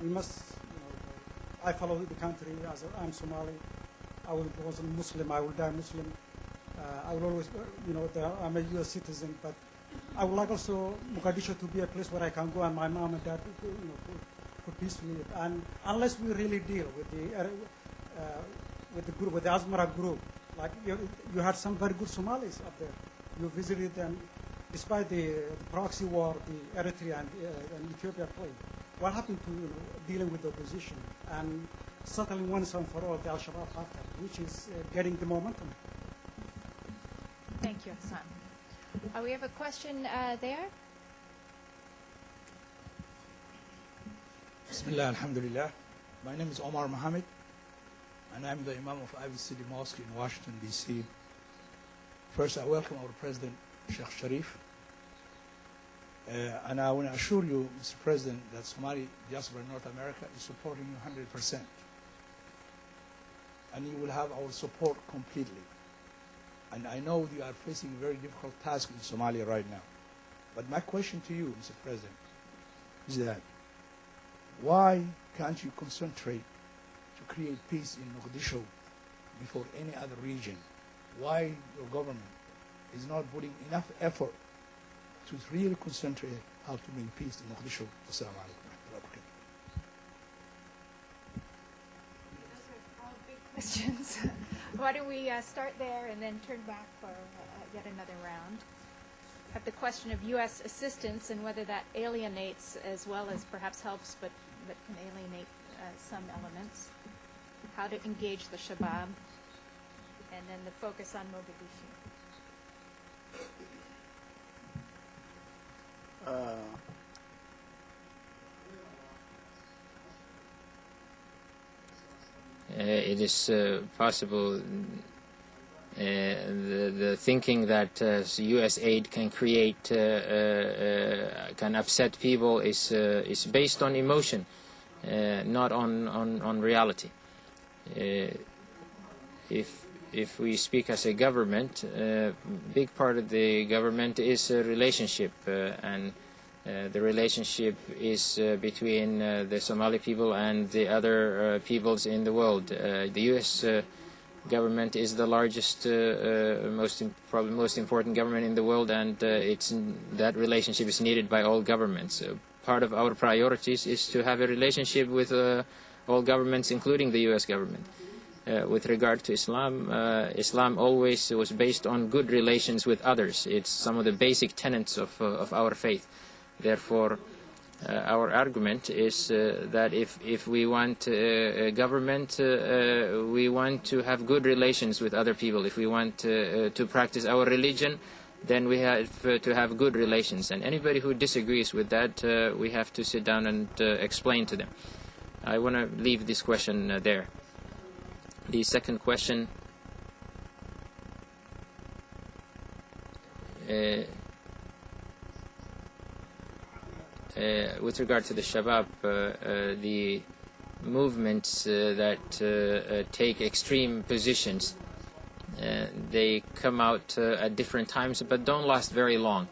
We must, I follow the country as I'm Somali. I was a Muslim. I will die Muslim. I will always, I'm a U.S. citizen, but I would like also Mogadishu to be a place where I can go and my mom and dad, could peacefully live. And unless we really deal with the group, with the Asmara group, like you had some very good Somalis up there. You visited them, despite the proxy war, the Eritrea and Ethiopia played. What happened to dealing with the opposition and settling once and for all the Al-Shabaab factor, which is getting the momentum? Thank you, Hassan. We have a question there. Bismillah, alhamdulillah. My name is Omar Mohammed, and I'm the Imam of Ivy City Mosque in Washington, D.C. First, I welcome our President, Sheikh Sharif. And I want to assure you, Mr. President, that Somali diaspora in North America is supporting you 100%. And you will have our support completely. And I know you are facing a very difficult task in Somalia right now. But my question to you, Mr. President, is that why can't you concentrate to create peace in Mogadishu before any other region? Why your government is not putting enough effort to really concentrate how to bring peace to Mogadishu? Assalamu alaikum. Those are all big questions. Why don't we start there and then turn back for yet another round? Have the question of U.S. assistance and whether that alienates as well as perhaps helps, but can alienate some elements. How to engage the Shabab, and then the focus on Mogadishu. It is possible the thinking that U.S. aid can create can upset people is based on emotion, not on reality. If we speak as a government, big part of the government is a relationship, and the relationship is between the Somali people and the other peoples in the world. The U.S. Government is the largest, probably most important government in the world, and that relationship is needed by all governments. Part of our priorities is to have a relationship with all governments, including the U.S. government. With regard to Islam, Islam always was based on good relations with others. It's some of the basic tenets of our faith. Therefore, our argument is that if we want a government, we want to have good relations with other people. If we want to practice our religion, then we have to have good relations. And anybody who disagrees with that, we have to sit down and explain to them. I want to leave this question there. The second question, with regard to the Shabab, the movements that take extreme positions, they come out at different times but don't last very long.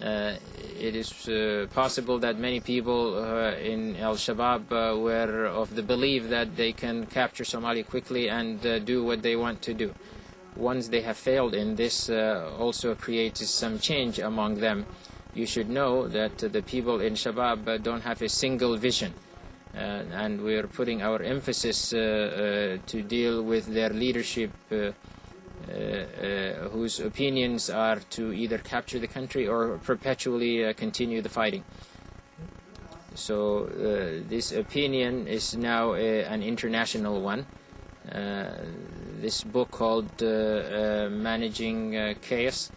It is possible that many people in Al-Shabaab were of the belief that they can capture Somalia quickly and do what they want to do. Once they have failed in this, also creates some change among them. You should know that the people in Shabab don't have a single vision, and we are putting our emphasis to deal with their leadership whose opinions are to either capture the country or perpetually continue the fighting. So this opinion is now an international one. This book called Managing Chaos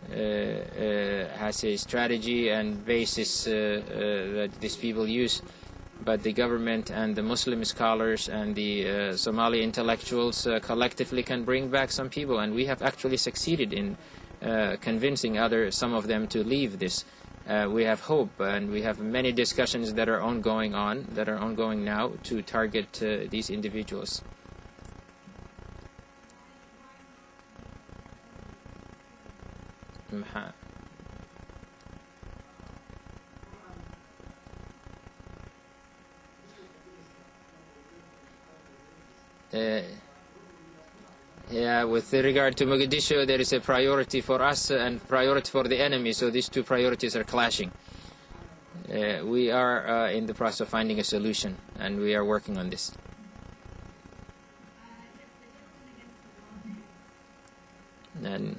has a strategy and basis that these people use. But the government and the Muslim scholars and the Somali intellectuals collectively can bring back some people, and we have actually succeeded in convincing some of them to leave this. We have hope, and we have many discussions that are ongoing now to target these individuals. Yeah, with regard to Mogadishu, there is a priority for us and priority for the enemy, so these two priorities are clashing. We are in the process of finding a solution, and we are working on this. And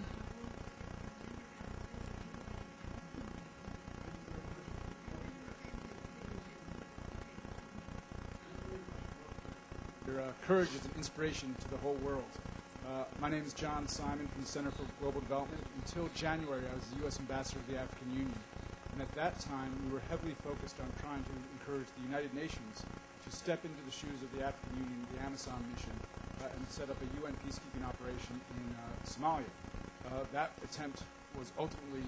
Your courage is an inspiration to the whole world. My name is John Simon from the Center for Global Development. Until January, I was the U.S. Ambassador to the African Union. And at that time, we were heavily focused on trying to encourage the United Nations to step into the shoes of the African Union, the AMISOM mission, and set up a UN peacekeeping operation in Somalia. That attempt was ultimately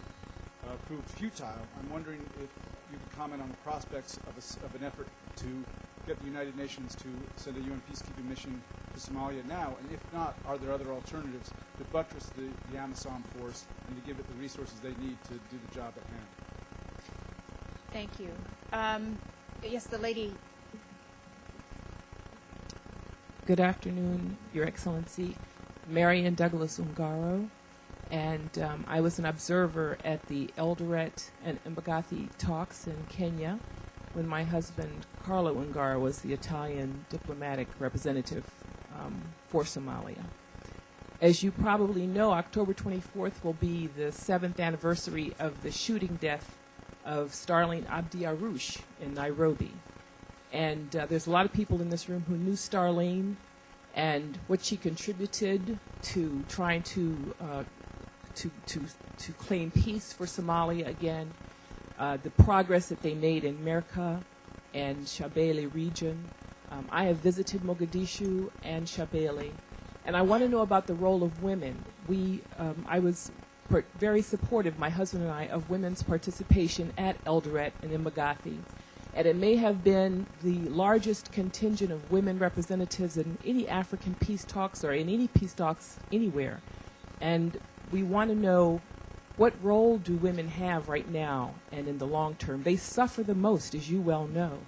proved futile. I'm wondering if you could comment on the prospects of an effort to get the United Nations to send a UN peacekeeping mission to Somalia now, and if not, are there other alternatives to buttress the AMISOM force and to give it the resources they need to do the job at hand? Thank you. Yes, the lady. Good afternoon, Your Excellency. Marian Douglas Ungaro, and I was an observer at the Eldoret and Mbagathi talks in Kenya when my husband, Carlo Ungaro, was the Italian diplomatic representative for Somalia. As you probably know, October 24th will be the 7th anniversary of the shooting death of Starling Abdi Arush in Nairobi. And there's a lot of people in this room who knew Starlene and what she contributed to trying to claim peace for Somalia again, the progress that they made in Merka and Shabelle region. I have visited Mogadishu and Shabelle, and I want to know about the role of women. I was very supportive, my husband and I, of women's participation at Eldoret and in Mbagathi. And it may have been the largest contingent of women representatives in any African peace talks or in any peace talks anywhere. And we want to know, what role do women have right now and in the long term? They suffer the most, as you well know.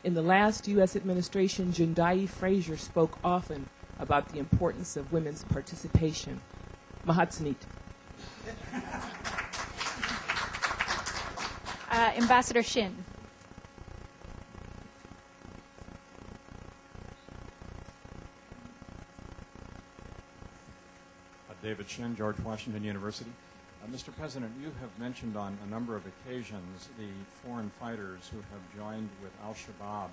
In the last U.S. administration, Jundai Fraser spoke often about the importance of women's participation. Mahatsanit. Ambassador Shin. David Shin, George Washington University. Mr. President, you have mentioned on a number of occasions the foreign fighters who have joined with al-Shabaab.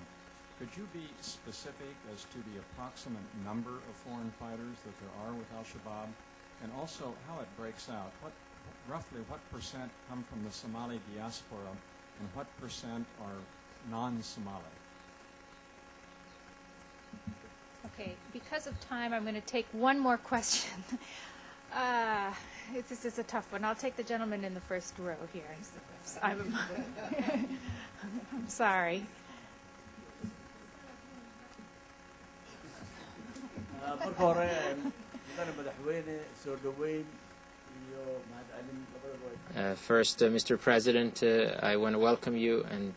Could you be specific as to the approximate number of foreign fighters that there are with al-Shabaab, and also how it breaks out? Roughly what percent come from the Somali diaspora, and what percent are non-Somali? Okay, because of time, I'm going to take one more question. This is a tough one. I'll take the gentleman in the first row here. I'm sorry. First, Mr. President, I want to welcome you, and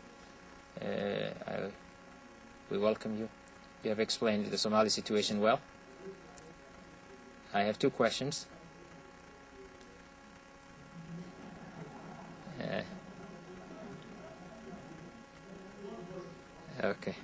we welcome you. You have explained the Somali situation well. I have two questions. Okay.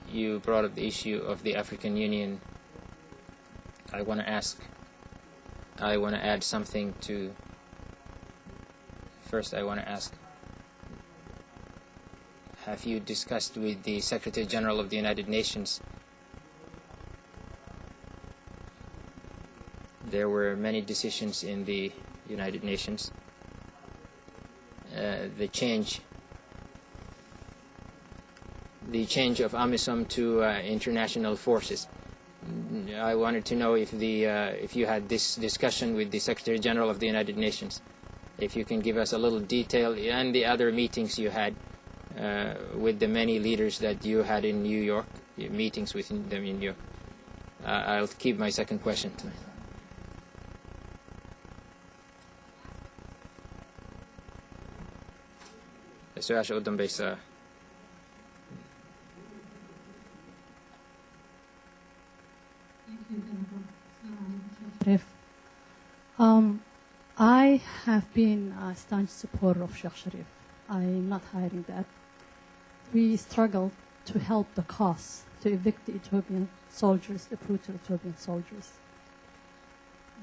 You brought up the issue of the African Union. I want to add something to. First, I want to ask, have you discussed with the Secretary General of the United Nations? There were many decisions in the United Nations. The change of AMISOM to international forces. I wanted to know if you had this discussion with the Secretary General of the United Nations. if you can give us a little detail and the other meetings you had with the many leaders that you had in New York, meetings with them in New York. I'll keep my second question to su-aasha u dambaysa. I have been a staunch supporter of Sheikh Sharif. I'm not hiding that. We struggled to help the cause, to evict the Ethiopian soldiers, the brutal Ethiopian soldiers.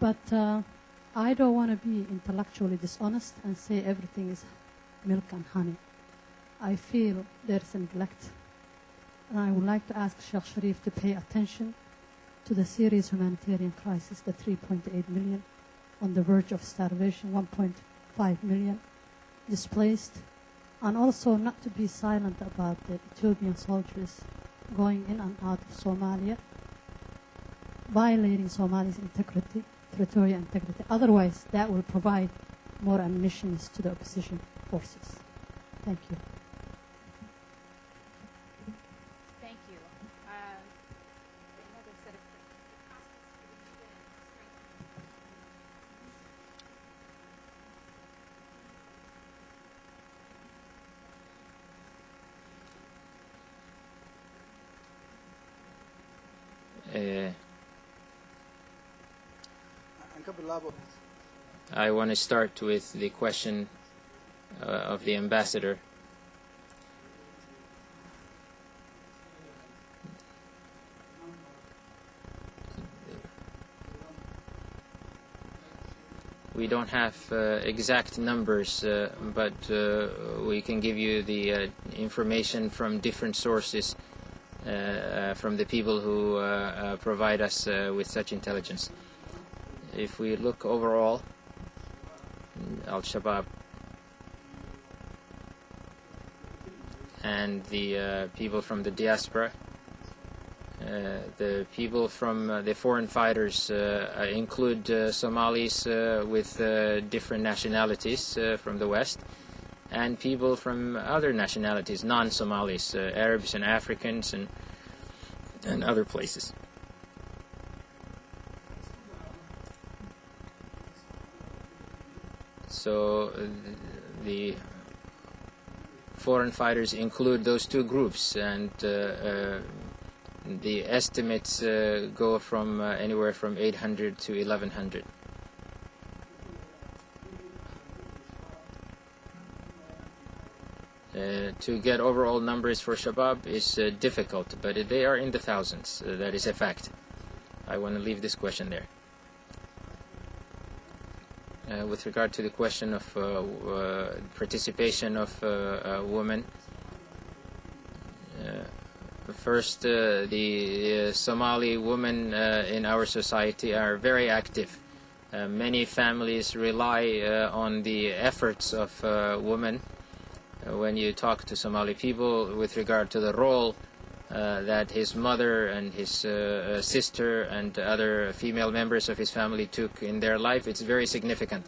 But I don't want to be intellectually dishonest and say everything is milk and honey. I feel there's neglect. And I would like to ask Sheikh Sharif to pay attention to the serious humanitarian crisis, the 3.8 million on the verge of starvation, 1.5 million displaced, and also not to be silent about the Ethiopian soldiers going in and out of Somalia, violating Somali's integrity, territorial integrity. Otherwise, that will provide more ammunition to the opposition forces. Thank you. Thank you. Another set of I want to start with the question of the ambassador. We don't have exact numbers, but we can give you the information from different sources, from the people who provide us with such intelligence. If we look overall, Al-Shabaab and the people from the diaspora, the people from the foreign fighters include Somalis with different nationalities from the West, and people from other nationalities, non-Somalis, Arabs and Africans and other places. So the foreign fighters include those two groups, and the estimates go from anywhere from 800 to 1,100. To get overall numbers for Shabab is difficult, but they are in the thousands. That is a fact. I want to leave this question there. With regard to the question of participation of women, first, the Somali women in our society are very active. Many families rely on the efforts of women. When you talk to Somali people with regard to the role that his mother and his sister and other female members of his family took in their life, it's very significant.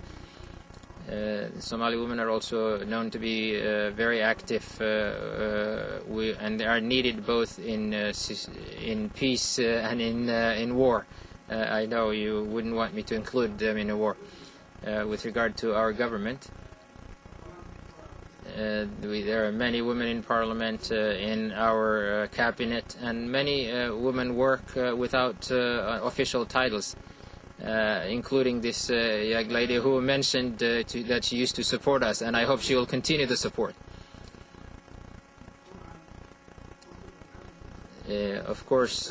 Somali women are also known to be very active, and they are needed both in peace and in war. I know you wouldn't want me to include them in a war. With regard to our government, there are many women in parliament, in our cabinet, and many women work without official titles, including this young lady who mentioned that she used to support us, and I hope she will continue to support. Of course,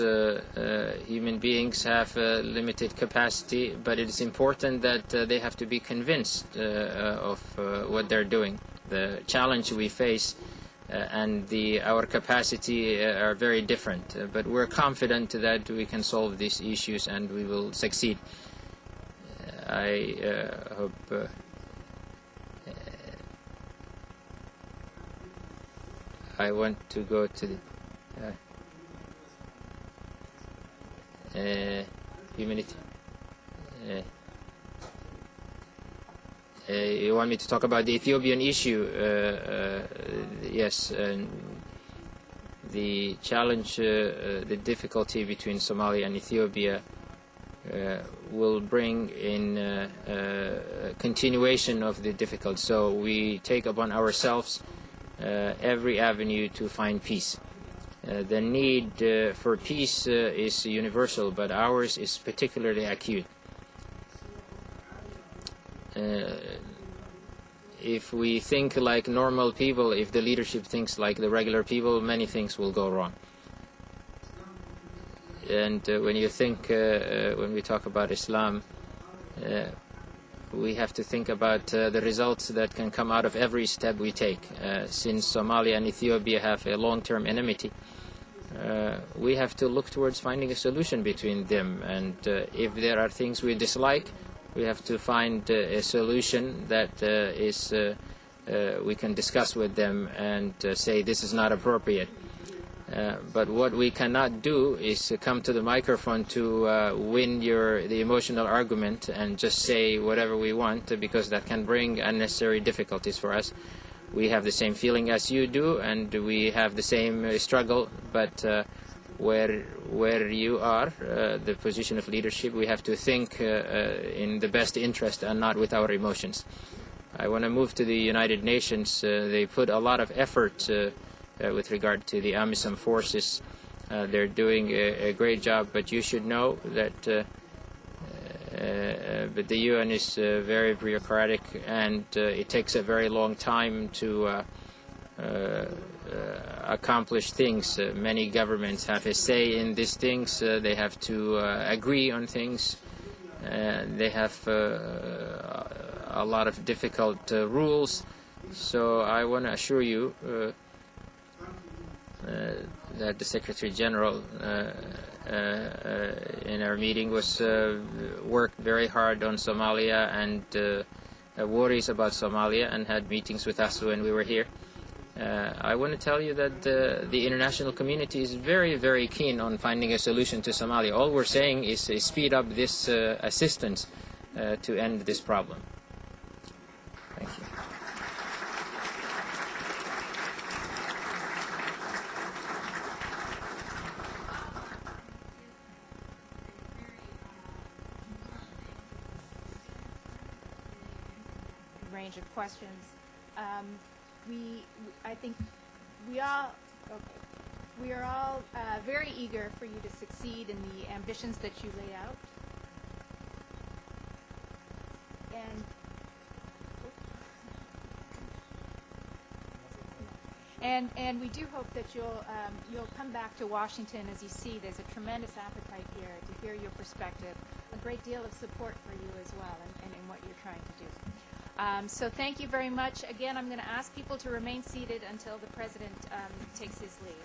human beings have limited capacity, but it is important that they have to be convinced of what they're doing. The challenge we face and our capacity are very different, but we're confident that we can solve these issues and we will succeed. I hope I want to go to the humanity. You want me to talk about the Ethiopian issue? Yes. The challenge, the difficulty between Somalia and Ethiopia will bring in continuation of the difficulty. So we take upon ourselves every avenue to find peace. The need for peace is universal, but ours is particularly acute. If we think like normal people, if the leadership thinks like the regular people, many things will go wrong. And when you think, when we talk about Islam, we have to think about the results that can come out of every step we take. Since Somalia and Ethiopia have a long-term enmity, we have to look towards finding a solution between them. And if there are things we dislike, we have to find a solution that we can discuss with them and say this is not appropriate. But what we cannot do is come to the microphone to win the emotional argument and just say whatever we want, because that can bring unnecessary difficulties for us. We have the same feeling as you do, and we have the same struggle, but where you are, the position of leadership, we have to think in the best interest and not with our emotions. I want to move to the United Nations. They put a lot of effort with regard to the AMISOM forces. They're doing a great job, but you should know that but the UN is very bureaucratic, and it takes a very long time to accomplish things. Many governments have a say in these things. They have to agree on things. They have a lot of difficult rules. So I want to assure you that the Secretary General in our meeting worked very hard on Somalia and worries about Somalia, and had meetings with us when we were here. I want to tell you that the international community is very, very keen on finding a solution to Somalia. All we're saying is speed up this assistance to end this problem. Thank you. Range of questions. I think we are all very eager for you to succeed in the ambitions that you lay out. And we do hope that you'll come back to Washington. As you see, there's a tremendous appetite here to hear your perspective, a great deal of support for you as well, and in what you're trying to do. So thank you very much. Again, I'm going to ask people to remain seated until the President takes his leave.